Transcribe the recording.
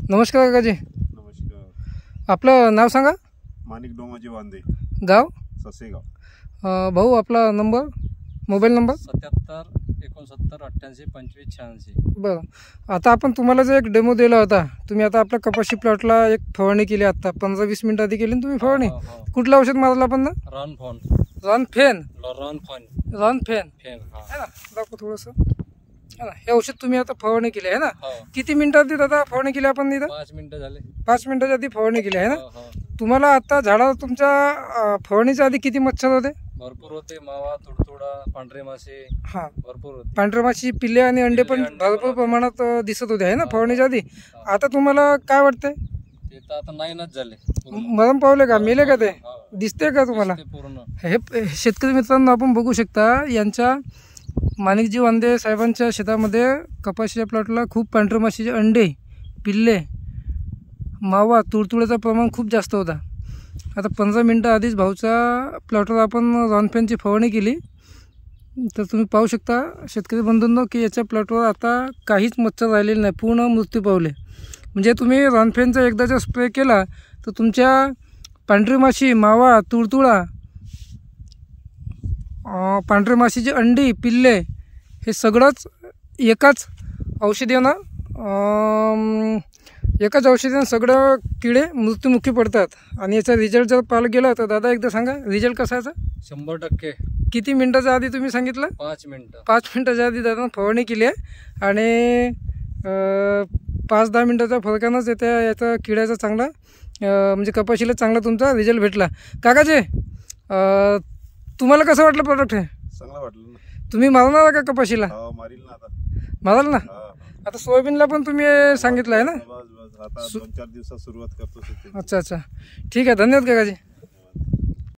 नमस्कार काकाजी. नमस्कार. आपलं नाव सांगा. माणिक डोमाजी वांदे, गाव ससेगाव. भाऊ आपला नंबर, मोबाईल नंबर. 77 69 88 25 86. बरं, आता आपण तुम्हाला जो एक डेमो दिला होता, तुम्ही आता आपल्या कपाशी प्लॉटला एक फवारणी केली, आता 15-20 मिनिटं आधी केली ना तुम्ही फवारणी. कुठलं औषध मारलं आपण ना? रॉनफॉन. रॉनफेन. फेन है ना, दाखव थोडंसं. है ना, हे औषध तुम्ही आता फवारणी केली आहे ना. हो. किती मिनिटात आधी दादा फवारणी केली आपण इथं? 5 मिनिटं झाले. 5 मिनिटाच्या आधी फवारणी केली आहे ना. हो, हो. तुम्हाला आता झाडाला तुमच्या फवारणीच्या आधी किती मच्छर होते? भरपूर होते. मावा, तुडतुडा, पांढरे मासे हां, भरपूर होते. पांढऱ्या माशी, पिल्ले आणि अंडे पण पिल्ले, अंडे भरपूर पण प्रमाणात दिसत होते आहे ना हो, फवारणीच्या आधी. हो. आता तुम्हाला काय वाटतंय? ते तर आता नाहीनच झाले. मरण पावले का, मेले का ते? हो. दिसते का तुम्हाला? ते पूर्ण हे शेतकरी मित्रांनो आपण बघू शकता, यांच्या माणिकजी वांदे साहेबांच्या शेतामध्ये कपाशीच्या प्लॉटला खूप पांढऱ्या माशीचे अंडे, पिल्ले, मावा, तुडतुड्याचं प्रमाण खूप जास्त होता. आता 15 मिनटं आधीच भाऊच्या प्लॉटवर आपण रॉनफेनची फवारणी केली. तर तुम्ही पाहू शकता शेतकरी बंधूंनो की याच्या प्लॉटवर आता काहीच मच्छर राहिलेले नाही, पूर्ण मृत्यू पावले. म्हणजे तुम्ही रॉनफेनचा एकदाचा स्प्रे केला तर तुमच्या पांढरी माशी, मावा, तुडतुडा, पांढऱ्या माशीचे अंडी, पिल्ले हे सगळंच एकाच औषधीनं सगळं किडे मृत्युमुखी पडतात. आणि याचा रिझल्ट जर पाहिलं गेलं तर दादा एकदा सांगा रिझल्ट कसा याचा? 100%. किती मिनटाच्या आधी तुम्ही सांगितलं? 5 मिनिटं. 5 मिनटाच्या आधी दादा फवारणी केली आहे आणि 5-10 मिनटाच्या फरकानंच याचा किड्याचा चांगला म्हणजे कपाशीला चांगला तुमचा रिझल्ट भेटला. काकाजी, तुम्हाला कसं वाटलं प्रोडक्ट हे? चांगलं वाटलं ना. तुम्ही मारणार का कपाशीला? हो, मारील ना आता. माराल ना. हा. आता सोयाबीनला पण तुम्ही सांगितलं आहे ना. बस आता 2-4 दिवसात सुरुवात करतो. अच्छा, ठीक आहे, धन्यवाद काकाजी.